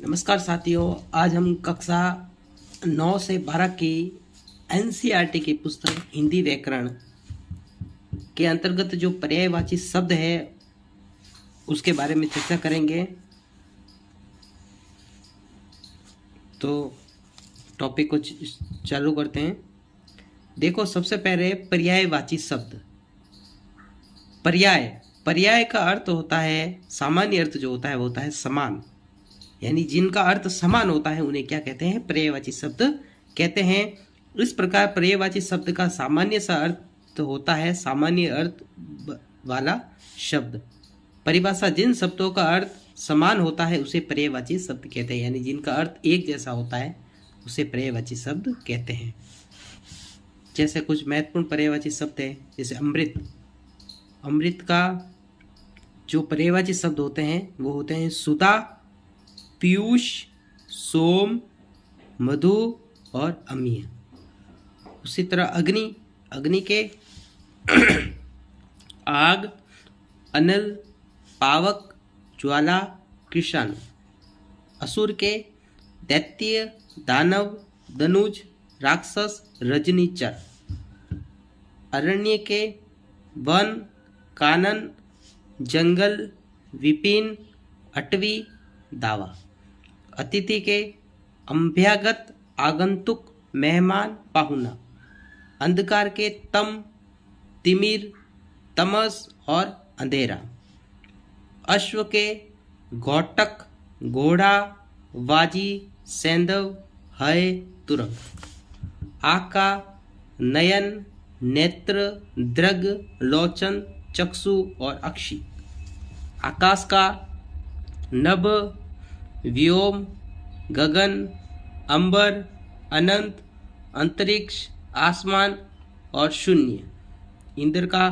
नमस्कार साथियों, आज हम कक्षा 9 से 12 की एनसीईआरटी की पुस्तक हिंदी व्याकरण के अंतर्गत जो पर्यायवाची शब्द है उसके बारे में चर्चा करेंगे। तो टॉपिक को चालू करते हैं। देखो, सबसे पहले पर्यायवाची शब्द। पर्याय का अर्थ होता है, सामान्य अर्थ जो होता है वो होता है समान, यानी जिनका अर्थ समान होता है उन्हें क्या कहते हैं? पर्यायवाची शब्द कहते हैं। इस प्रकार पर्यायवाची शब्द का सामान्य सा अर्थ होता है सामान्य अर्थ वाला शब्द। परिभाषा: जिन शब्दों का अर्थ समान होता है उसे पर्यायवाची शब्द कहते हैं, यानी जिनका अर्थ एक जैसा होता है उसे पर्यायवाची शब्द कहते हैं। जैसे कुछ महत्वपूर्ण पर्यायवाची शब्द है, जैसे अमृत। अमृत का जो पर्यायवाची शब्द होते हैं वो होते हैं सुधा, पीयूष, सोम, मधु और अमीय। उसी तरह अग्नि के आग, अनल, पावक, ज्वाला, कृषाणु। असुर के दैत्य, दानव, दनुज, राक्षस, रजनीचर। अरण्य के वन, कानन, जंगल, विपिन, अटवी, दावा। अतिथि के अभ्यागत, आगंतुक, मेहमान, पाहुना। अंधकार के तम, तिमिर, तमस और अंधेरा। अश्व के घोटक, घोड़ा, वाजी, सैंधव, हय, तुरंग। आँख का नयन, नेत्र, दृग, लोचन, चक्षु और अक्षि। आकाश का नभ, व्योम, गगन, अंबर, अनंत, अंतरिक्ष, आसमान और शून्य। इंद्र का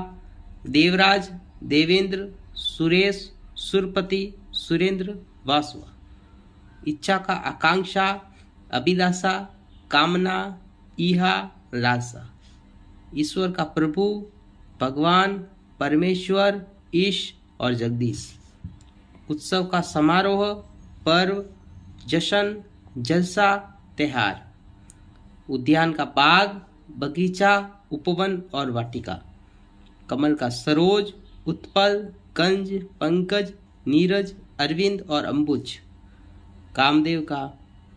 देवराज, देवेंद्र, सुरेश, सुरपति, सुरेंद्र, वासवा। इच्छा का आकांक्षा, अभिलाषा, कामना, ईहा, लालसा। ईश्वर का प्रभु, भगवान, परमेश्वर, ईश और जगदीश। उत्सव का समारोह, पर्व, जश्न, जलसा, त्योहार। उद्यान का बाग, बगीचा, उपवन और वाटिका। कमल का सरोज, उत्पल, कंज, पंकज, नीरज, अरविंद और अंबुज। कामदेव का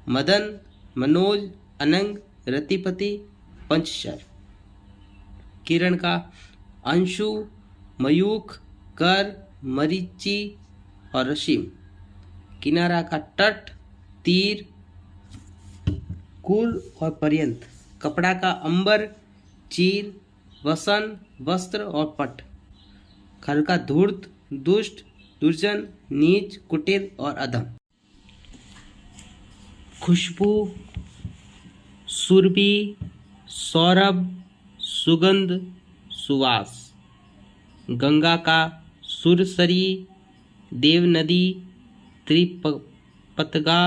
मदन, मनोज, अनंग, रतिपति, पंचशर। किरण का अंशु, मयूख, कर, मरीचि और रशीम। किनारा का तट, तीर, कुल और पर्यंत। कपड़ा का अंबर, चीर, वसन, वस्त्र और पट। खल का धूर्त, दुष्ट, दुर्जन, नीच, कुटिल और अधम। खुशबू, सुरभि, सौरभ, सुगंध, सुवास। गंगा का सुरसरी, देव नदी, त्रिपतगा,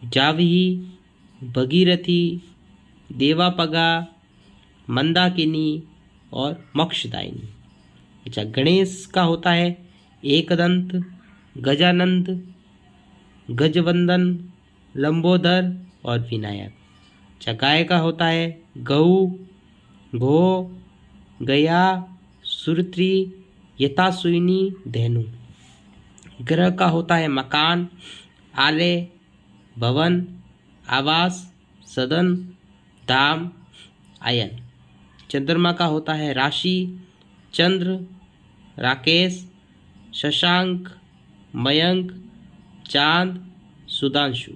जावही, भगीरथी, देवापगा, मंदाकिनी और मोक्षदायिनी। अच्छा, गणेश का होता है एकदंत, गजानंद, गजवंदन, लंबोदर और विनायक। अच्छा, गाय का होता है गऊ, घो, गया, सुरत्री, यथासुइनी, धेनु। ग्रह का होता है मकान, आलय, भवन, आवास, सदन, धाम, आयन। चंद्रमा का होता है राशि, चंद्र, राकेश, शशांक, मयंक, चांद, सुधांशु।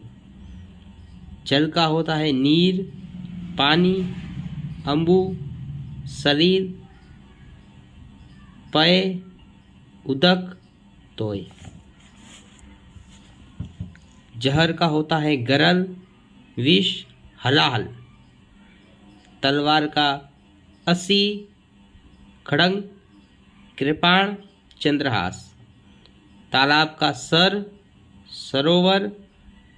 जल का होता है नीर, पानी, अंबु, सलील, पय, उदक, तोय। जहर का होता है गरल, विष, हलाहल। तलवार का असी, खड़ंग, कृपाण, चंद्रहास। तालाब का सर, सरोवर,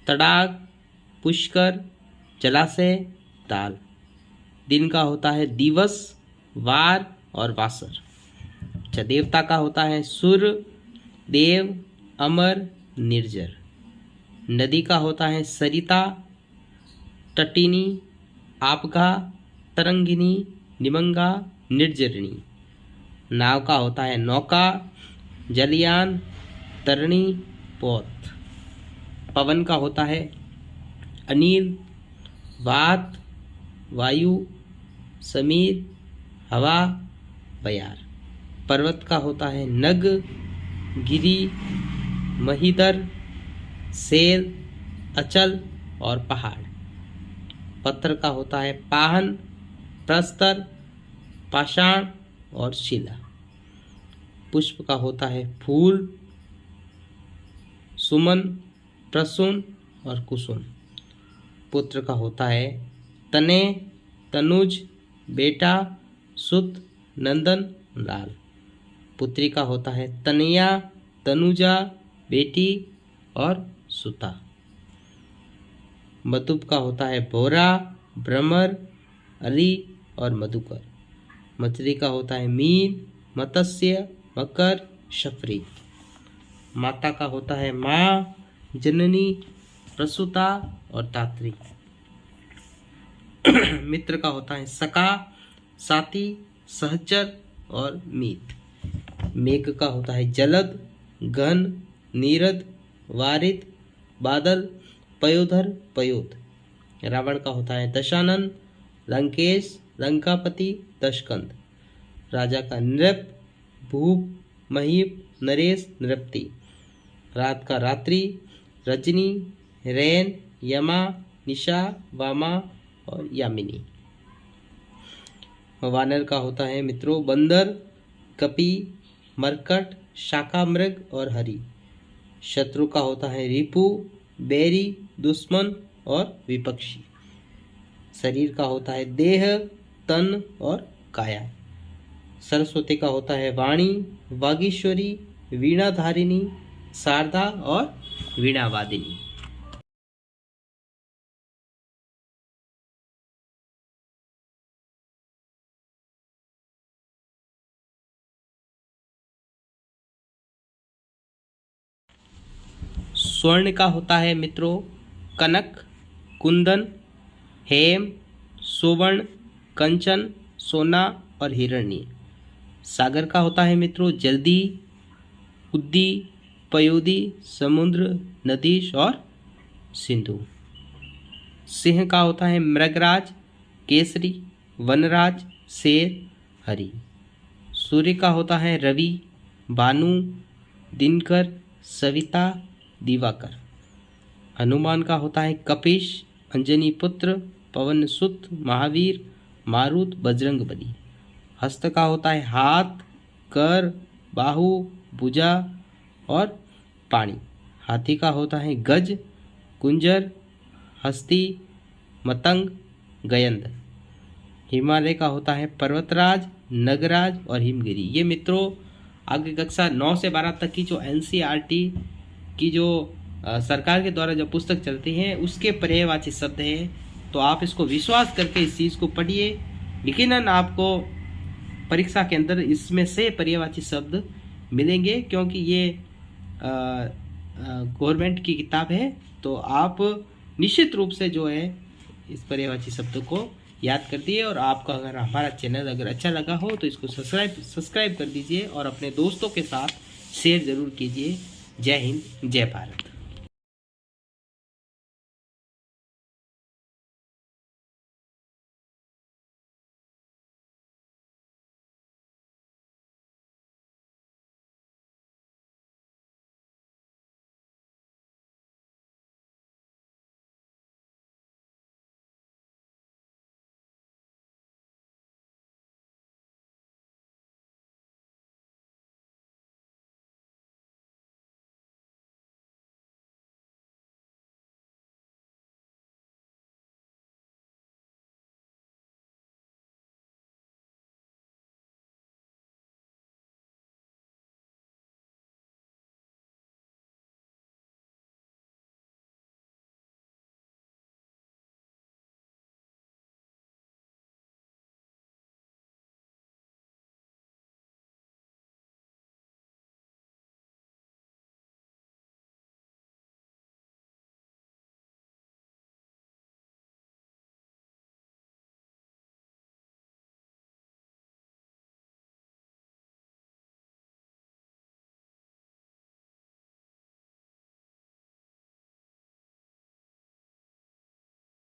तड़ाग, पुष्कर, जलाशय, ताल। दिन का होता है दिवस, वार और वासर। अच्छा, देवता का होता है सुर, देव, अमर, निर्जर। नदी का होता है सरिता, तटिनी, आपघा, तरंगिनी, निमंगा, निर्जरणी। नाव का होता है नौका, जलयान, तरणी, पोत। पवन का होता है अनिल, वात, वायु, समीर, हवा, बयार। पर्वत का होता है नग, गिरी, महीधर, सेल, अचल और पहाड़। पत्थर का होता है पाहन, प्रस्तर, पाषाण और शिला। पुष्प का होता है फूल, सुमन, प्रसून और कुसुम। पुत्र का होता है तने, तनुज, बेटा, सुत, नंदन, लाल। पुत्री का होता है तनया, तनुजा, बेटी और सुता। मधुप का होता है भोरा, भ्रमर, अली और मधुकर। मछली का होता है मीन, मत्स्य, मकर, शफरी। माता का होता है माँ, जननी, प्रसूता और दात्री। मित्र का होता है सखा, साथी, सहचर और मीत। मेघ का होता है जलद, घन, नीरद, वारिद, बादल, पयोधर, पयोध। रावण का होता है दशानन, लंकेश, लंकापति, दशकंद। राजा का नृप, भूप, महीप, नरेश, नृपति। रात का रात्रि, रजनी, रैन, यमा, निशा, वामा और यामिनी। वानर का होता है मित्रों बंदर, कपि, मरकट, शाकामृग और हरि। शत्रु का होता है रिपु, बैरी, दुश्मन और विपक्षी। शरीर का होता है देह, तन और काया। सरस्वती का होता है वाणी, वागीश्वरी, वीणाधारिणी, शारदा और वीणावादिनी। स्वर्ण का होता है मित्रों कनक, कुंदन, हेम, सुवर्ण, कंचन, सोना और हिरण्य। सागर का होता है मित्रों जल्दी, उद्दी, पयोदी, समुद्र, नदीश और सिंधु। सिंह का होता है मृगराज, केसरी, वनराज, शेर, हरि। सूर्य का होता है रवि, भानु, दिनकर, सविता, दिवाकर। हनुमान का होता है कपिश, अंजनी पुत्र, पवन सुत, महावीर, मारुत, बजरंगबली। हस्त का होता है हाथ, कर, बाहु, भुजा और पाणी। हाथी का होता है गज, कुंजर, हस्ती, मतंग, गयंद। हिमालय का होता है पर्वतराज, नगराज और हिमगिरी। ये मित्रों आगे कक्षा 9 से 12 तक की जो एनसीईआरटी की जो सरकार के द्वारा जो पुस्तक चलती हैं उसके पर्यायवाची शब्द है। तो आप इसको विश्वास करके इस चीज़ को पढ़िए। यकीनन आपको परीक्षा के अंदर इसमें से पर्यायवाची शब्द मिलेंगे, क्योंकि ये गवर्नमेंट की किताब है। तो आप निश्चित रूप से जो है इस पर्यायवाची शब्द को याद कर दिए। और आपको अगर हमारा चैनल अगर अच्छा लगा हो तो इसको सब्सक्राइब कर दीजिए और अपने दोस्तों के साथ शेयर ज़रूर कीजिए। जय हिंद, जय भारत।